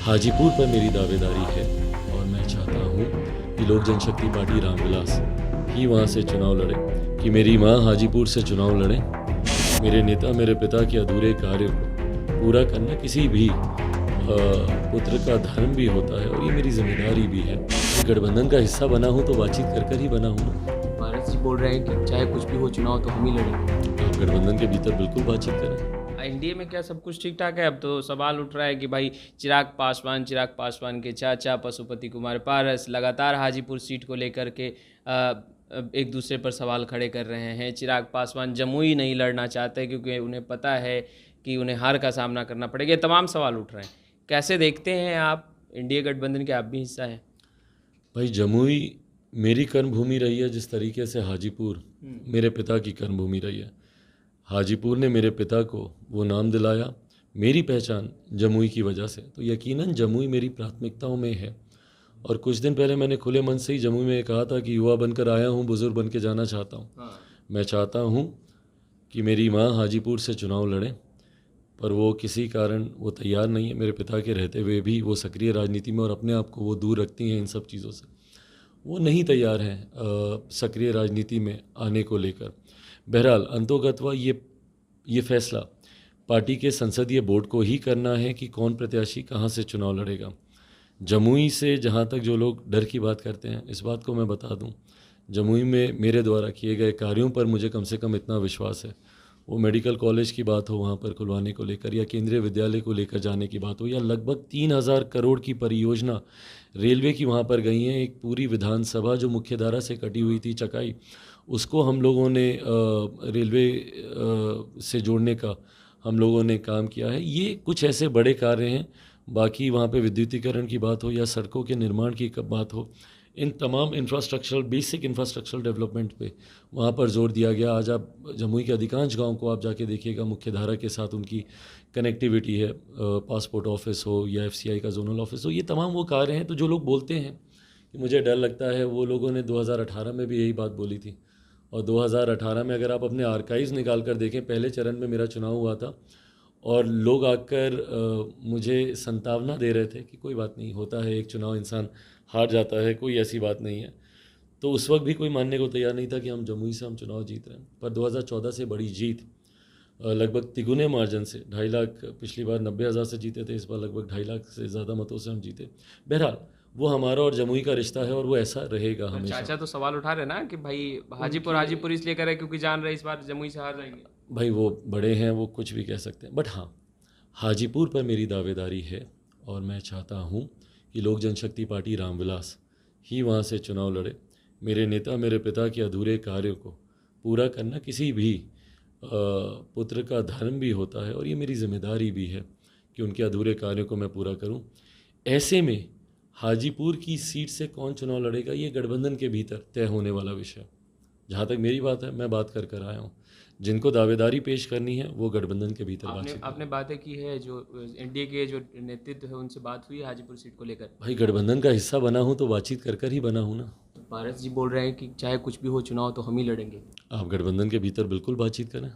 हाजीपुर पर मेरी दावेदारी है और मैं चाहता हूँ कि लोक जनशक्ति पार्टी रामविलास ही वहाँ से चुनाव लड़े, कि मेरी माँ हाजीपुर से चुनाव लड़े। मेरे नेता मेरे पिता के अधूरे कार्य को पूरा करना किसी भी पुत्र का धर्म भी होता है और ये मेरी जिम्मेदारी भी है। गठबंधन का हिस्सा बना हूँ तो बातचीत कर ही बना हूँ ना। भारत जी बोल रहे हैं कि चाहे कुछ भी हो चुनाव तो हम ही लड़ेंगे। आप गठबंधन के भीतर बिल्कुल बातचीत करें। एनडीए में क्या सब कुछ ठीक ठाक है? अब तो सवाल उठ रहा है कि भाई चिराग पासवान के चाचा पशुपति कुमार पारस लगातार हाजीपुर सीट को लेकर के एक दूसरे पर सवाल खड़े कर रहे हैं। चिराग पासवान जमुई नहीं लड़ना चाहते क्योंकि उन्हें पता है कि उन्हें हार का सामना करना पड़ेगा। ये तमाम सवाल उठ रहे हैं, कैसे देखते हैं आप? इंडिया गठबंधन के आप भी हिस्सा हैं। भाई, जमुई मेरी कर्मभूमि रही है जिस तरीके से हाजीपुर मेरे पिता की कर्मभूमि रही है। हाजीपुर ने मेरे पिता को वो नाम दिलाया, मेरी पहचान जमुई की वजह से, तो यकीनन जमुई मेरी प्राथमिकताओं में है। और कुछ दिन पहले मैंने खुले मन से ही जमुई में कहा था कि युवा बनकर आया हूँ, बुजुर्ग बन के जाना चाहता हूँ। मैं चाहता हूँ कि मेरी माँ हाजीपुर से चुनाव लड़े, पर वो किसी कारण वो तैयार नहीं है। मेरे पिता के रहते हुए भी वो सक्रिय राजनीति में और अपने आप को वो दूर रखती हैं इन सब चीज़ों से, वो नहीं तैयार हैं सक्रिय राजनीति में आने को लेकर। बहरहाल अंतोगत्वा ये फैसला पार्टी के संसदीय बोर्ड को ही करना है कि कौन प्रत्याशी कहाँ से चुनाव लड़ेगा। जमुई से जहाँ तक जो लोग डर की बात करते हैं, इस बात को मैं बता दूं, जमुई में मेरे द्वारा किए गए कार्यों पर मुझे कम से कम इतना विश्वास है। वो मेडिकल कॉलेज की बात हो वहाँ पर खुलवाने को लेकर, या केंद्रीय विद्यालय को लेकर जाने की बात हो, या लगभग 3000 करोड़ की परियोजना रेलवे की वहाँ पर गई हैं। एक पूरी विधानसभा जो मुख्यधारा से कटी हुई थी, चकाई, उसको हम लोगों ने रेलवे से जोड़ने का हम लोगों ने काम किया है। ये कुछ ऐसे बड़े कार्य हैं। बाकी वहाँ पे विद्युतीकरण की बात हो या सड़कों के निर्माण की बात हो, इन तमाम बेसिक इंफ्रास्ट्रक्चरल डेवलपमेंट पे वहाँ पर जोर दिया गया। आज आप जमुई के अधिकांश गांव को आप जाके देखिएगा, मुख्यधारा के साथ उनकी कनेक्टिविटी है। पासपोर्ट ऑफिस हो या एफसीआई का जोनल ऑफिस हो, ये तमाम वो कार्य हैं। तो जो लोग बोलते हैं कि मुझे डर लगता है, वो लोगों ने 2018 में भी यही बात बोली थी। और 2018 में अगर आप अपने आर्काइव्स निकाल कर देखें, पहले चरण में मेरा चुनाव हुआ था और लोग आकर मुझे संतावना दे रहे थे कि कोई बात नहीं, होता है, एक चुनाव इंसान हार जाता है, कोई ऐसी बात नहीं है। तो उस वक्त भी कोई मानने को तैयार नहीं था कि हम जमुई से हम चुनाव जीत रहे हैं। पर 2014 से बड़ी जीत, लगभग तिगुने मार्जिन से, 2.5 लाख, पिछली बार 90,000 से जीते थे, इस बार लगभग 2.5 लाख से ज़्यादा मतों से हम जीते। बहरहाल वो हमारा और जमुई का रिश्ता है और वो ऐसा रहेगा हमेशा। चाचा तो सवाल उठा रहे ना कि भाई हाजीपुर इसलिए करे क्योंकि जान रहे इस बार जमुई से हार जाएंगे। भाई वो बड़े हैं, वो कुछ भी कह सकते हैं, बट हाँ, हाजीपुर पर मेरी दावेदारी है और मैं चाहता हूँ कि लोक जनशक्ति पार्टी रामविलास ही वहाँ से चुनाव लड़े। मेरे नेता मेरे पिता के अधूरे कार्य को पूरा करना किसी भी पुत्र का धर्म भी होता है और ये मेरी जिम्मेदारी भी है कि उनके अधूरे कार्यों को मैं पूरा करूं। ऐसे में हाजीपुर की सीट से कौन चुनाव लड़ेगा, ये गठबंधन के भीतर तय होने वाला विषय। जहाँ तक मेरी बात है, मैं बात कर आया हूँ। जिनको दावेदारी पेश करनी है वो गठबंधन के भीतर बातचीत। आपने बातें की है, जो एनडीए के जो नेतृत्व है उनसे बात हुई है हाजीपुर सीट को लेकर? भाई, गठबंधन का हिस्सा बना हूँ तो बातचीत कर ही बना हूँ ना। पारस जी बोल रहे हैं कि चाहे कुछ भी हो चुनाव तो हम ही लड़ेंगे। आप गठबंधन के भीतर बिल्कुल बातचीत करें।